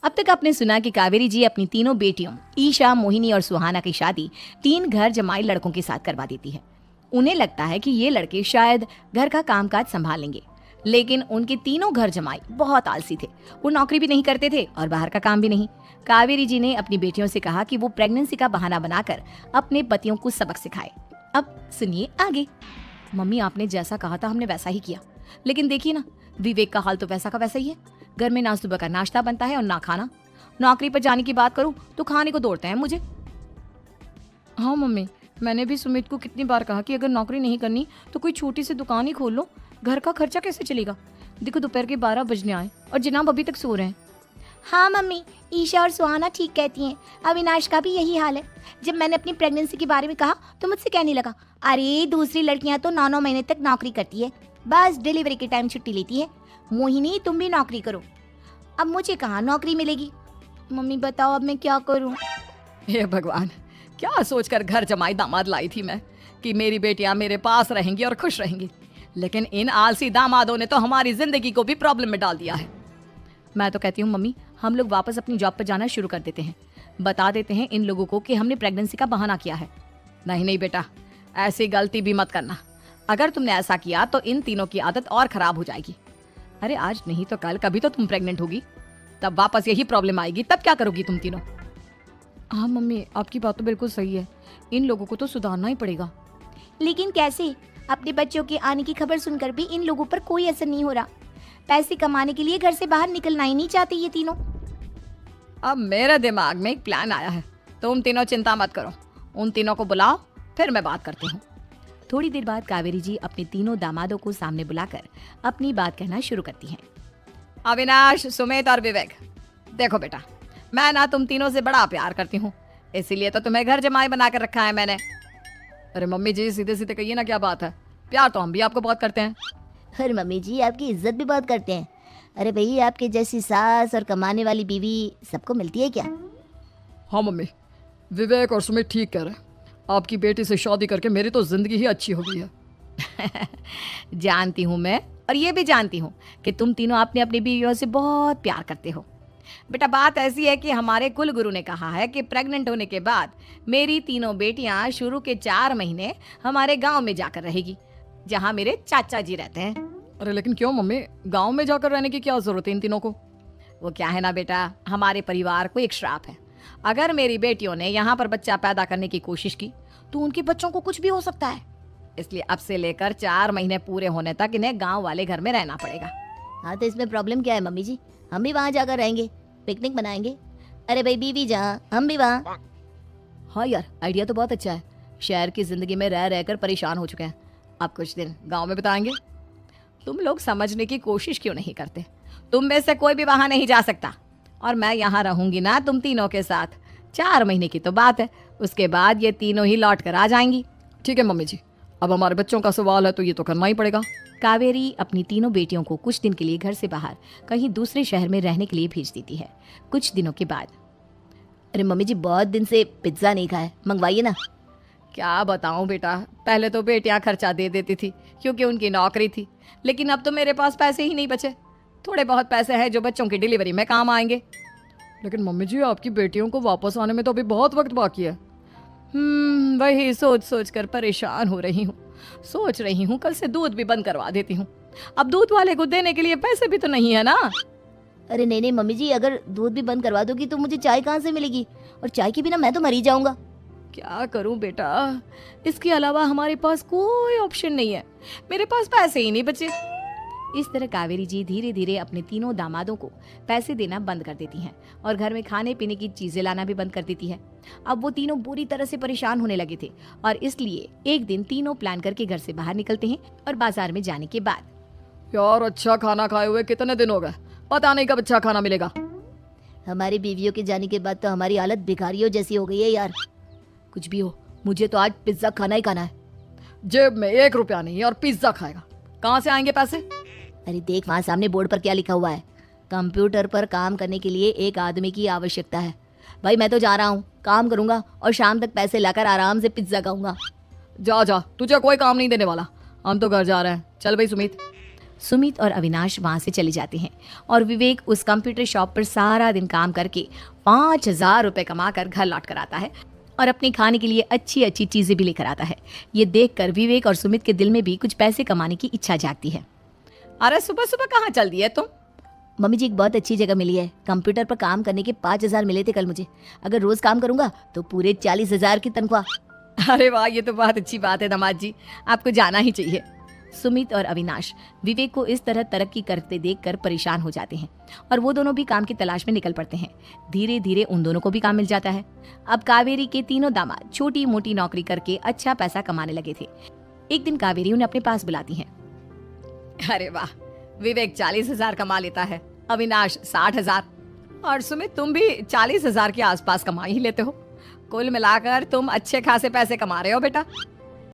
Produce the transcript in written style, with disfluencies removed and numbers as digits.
अब तक आपने सुना कि कावेरी जी अपनी तीनों बेटियों ईशा, मोहिनी और सुहाना की शादी 3 घर जमाई लड़कों के साथ करवा देती है। उन्हें लगता है कि ये लड़के शायद घर का कामकाज संभाल लेंगे, लेकिन उनके तीनों घर जमाई बहुत आलसी थे। वो नौकरी भी नहीं करते थे और बाहर का काम भी नहीं। कावेरी जी ने अपनी बेटियों से कहा कि वो प्रेगनेंसी का बहाना बनाकर अपने पतियों को सबक सिखाए। अब सुनिए आगे। मम्मी, आपने जैसा कहा था हमने वैसा ही किया, लेकिन देखिए ना, विवेक का हाल तो वैसा का वैसा ही है। घर में ना सुबह का नाश्ता बनता है और ना खाना। नौकरी पर जाने की बात करूं तो खाने को दौड़ते हैं मुझे। हाँ मम्मी, मैंने भी सुमित को कितनी बार कहा कि अगर नौकरी नहीं करनी तो कोई छोटी सी दुकान ही खोल लो, घर का खर्चा कैसे चलेगा। देखो दोपहर के 12 बजने आए और जनाब अभी तक सो रहे हैं। हाँ मम्मी, ईशा और सुहाना ठीक कहती हैं। अविनाश का भी यही हाल है। जब मैंने अपनी प्रेगनेंसी के बारे में कहा तो मुझसे कहने लगा, अरे दूसरी लड़कियां तो 9-9 महीने तक नौकरी करती है, बस डिलीवरी के टाइम छुट्टी लेती है। मोहिनी, तुम भी नौकरी करो। अब मुझे कहाँ नौकरी मिलेगी। मम्मी बताओ अब मैं क्या करूँ। हे भगवान, क्या सोचकर घर जमाई दामाद लाई थी मैं कि मेरी बेटियां मेरे पास रहेंगी और खुश रहेंगी, लेकिन इन आलसी दामादों ने तो हमारी जिंदगी को भी प्रॉब्लम में डाल दिया है। मैं तो कहती हूँ मम्मी, हम लोग वापस अपनी जॉब पर जाना शुरू कर देते हैं। बता देते हैं इन लोगों को कि हमने प्रेगनेंसी का बहाना किया है। नहीं नहीं बेटा, ऐसी गलती भी मत करना। अगर तुमने ऐसा किया तो इन तीनों की आदत और खराब हो जाएगी। अरे आज नहीं तो कल कभी तो तुम प्रेग्नेंट होगी, तब वापस यही प्रॉब्लम आएगी। तब क्या करोगी तुम तीनों। हाँ मम्मी, आपकी बात तो बिल्कुल सही है। इन लोगों को तो सुधारना ही पड़ेगा। लेकिन कैसे? अपने बच्चों के आने की खबर सुनकर भी इन लोगों पर कोई असर नहीं हो रहा। पैसे कमाने के लिए घर से बाहर निकलना ही नहीं चाहते ये तीनों। अब मेरे दिमाग में एक प्लान आया है। तुम तीनों चिंता मत करो, उन तीनों को बुलाओ, फिर मैं बात करती हूँ। थोड़ी देर बाद कावेरी जी अपने तीनों दामादों को सामने बुलाकर अपनी बात कहना शुरू करती हैं। अविनाश, सुमित और विवेक, देखो बेटा, मैं ना तुम तीनों से बड़ा प्यार करती हूँ, इसीलिए तो तुम्हें घर जमाई बना कर रखा है मैंने। अरे मम्मी जी, सीधे सीधे कहिए ना, क्या बात है। प्यार तो हम भी आपको बहुत करते हैं। अरे मम्मी जी, आपकी इज्जत भी बहुत करते हैं। अरे भाई, आपके जैसी सास और कमाने वाली बीवी सबको मिलती है क्या? हाँ मम्मी, विवेक और सुमित ठीक कह रहे हैं। आपकी बेटी से शादी करके मेरी तो जिंदगी ही अच्छी हो गई है। जानती हूँ मैं, और ये भी जानती हूँ कि तुम तीनों अपनी अपनी बीवियों से बहुत प्यार करते हो। बेटा, बात ऐसी है कि हमारे कुल गुरु ने कहा है कि प्रेग्नेंट होने के बाद मेरी तीनों बेटियां शुरू के 4 महीने हमारे गांव में जाकर रहेगी, जहां मेरे चाचा जी रहते हैं। अरे लेकिन क्यों मम्मी, गांव में जाकर रहने की क्या जरूरत है इन तीनों को? वो क्या है ना बेटा, हमारे परिवार को एक श्राप है। अगर मेरी बेटियों ने यहाँ पर बच्चा पैदा करने की कोशिश की तो उनके बच्चों को कुछ भी हो सकता है। इसलिए अब से लेकर 4 महीने पूरे होने तक इन्हें गांव वाले घर में रहना पड़ेगा। हाँ तो इसमें प्रॉब्लम क्या है मम्मी जी? हम भी वहाँ जाकर रहेंगे, पिकनिक मनाएंगे। अरे भाई, बीवी जहाँ हम भी वहाँ। हाँ यार, आइडिया तो बहुत अच्छा है। शहर की जिंदगी में रह रहकर परेशान हो चुके हैं, अब कुछ दिन गांव में बिताएंगे। तुम लोग समझने की कोशिश क्यों नहीं करते? तुम में से कोई भी वहां नहीं जा सकता, और मैं यहाँ रहूंगी ना तुम तीनों के साथ। 4 महीने की तो बात है, उसके बाद ये तीनों ही लौट कर आ जाएंगी। ठीक है मम्मी जी, अब हमारे बच्चों का सवाल है तो ये तो करना ही पड़ेगा। कावेरी अपनी तीनों बेटियों को कुछ दिन के लिए घर से बाहर कहीं दूसरे शहर में रहने के लिए भेज देती है। कुछ दिनों के बाद, अरे मम्मी जी, बहुत दिन से पिज्ज़ा नहीं खाया, मंगवाइए ना। क्या बताऊं बेटा, पहले तो बेटियां खर्चा दे देती थी क्योंकि उनकी नौकरी थी, लेकिन अब तो मेरे पास पैसे ही नहीं बचे। थोड़े बहुत पैसे हैं जो बच्चों की डिलीवरी में काम आएंगे। लेकिन मम्मी जी, आपकी बेटियों को वापस आने में तो अभी बहुत वक्त बाकी है। वही सोच सोच कर परेशान हो रही हूँ। सोच रही हूँ कल से दूध भी बंद करवा देती हूँ। अब दूध वाले को देने के लिए पैसे भी तो नहीं है ना। अरे नहीं नहीं मम्मी जी, अगर दूध भी बंद करवा दोगी तो मुझे चाय कहाँ से मिलेगी? और चाय के बिना मैं तो मर ही जाऊंगा। क्या करूं बेटा, इसके अलावा हमारे पास कोई ऑप्शन नहीं है। मेरे पास पैसे ही नहीं बचे। इस तरह कावेरी जी धीरे धीरे अपने तीनों दामादों को पैसे देना बंद कर देती हैं और घर में खाने पीने की चीजें लाना भी बंद कर देती है। अब वो तीनों बुरी तरह से परेशान होने लगे थे, और इसलिए एक दिन तीनों प्लान करके घर से बाहर निकलते हैं। और बाजार में जाने के बाद, यार अच्छा खाना खाए हुए कितने दिन हो गए, पता नहीं कब अच्छा खाना मिलेगा। हमारी बीवियों के जाने के बाद तो हमारी हालत भिखारियों जैसी हो गई है यार। कुछ भी हो, मुझे तो आज पिज्जा खाना ही खाना है। जेब में 1 रुपया नहीं है और पिज्जा खाएगा, कहाँ से आएंगे पैसे? अरे देख, वहाँ सामने बोर्ड पर क्या लिखा हुआ है, कंप्यूटर पर काम करने के लिए एक आदमी की आवश्यकता है। भाई मैं तो जा रहा हूँ, काम करूंगा और शाम तक पैसे लाकर आराम से पिज्जा खाऊंगा। जा जा, तुझे कोई काम नहीं देने वाला, हम तो घर जा रहे हैं। चल भाई सुमित। सुमित और अविनाश वहां से चले जाते हैं और विवेक उस कंप्यूटर शॉप पर सारा दिन काम करके 5,000 रुपए कमाकर घर लौट कर आता है और अपने खाने के लिए अच्छी अच्छी चीजें भी लेकर आता है। ये देखकर विवेक और सुमित के दिल में भी कुछ पैसे कमाने की इच्छा जागती है। अरे सुबह सुबह कहाँ चल दी है तुम? मम्मी जी एक बहुत अच्छी जगह मिली है। कंप्यूटर पर काम करने के 5,000 मिले थे कल मुझे। अगर रोज काम करूंगा तो पूरे 40,000 की तनख्वाह। अरे वाह, ये तो बहुत अच्छी बात है दामाद जी, आपको जाना ही चाहिए। सुमित और अविनाश विवेक को इस तरह तरक्की करते देखकर परेशान हो जाते हैं और वो दोनों भी काम की तलाश में निकल पड़ते हैं। धीरे धीरे उन दोनों को भी काम मिल जाता है। अब कावेरी के तीनों दामाद छोटी मोटी नौकरी करके अच्छा पैसा कमाने लगे थे। एक दिन कावेरी उन्हें अपने पास बुलाती है। अरे वाह, विवेक 40,000 कमा लेता है, अविनाश 60,000 और सुमित तुम भी 40,000 के आसपास कमा ही लेते हो। कुल मिलाकर तुम अच्छे खासे पैसे कमा रहे हो बेटा।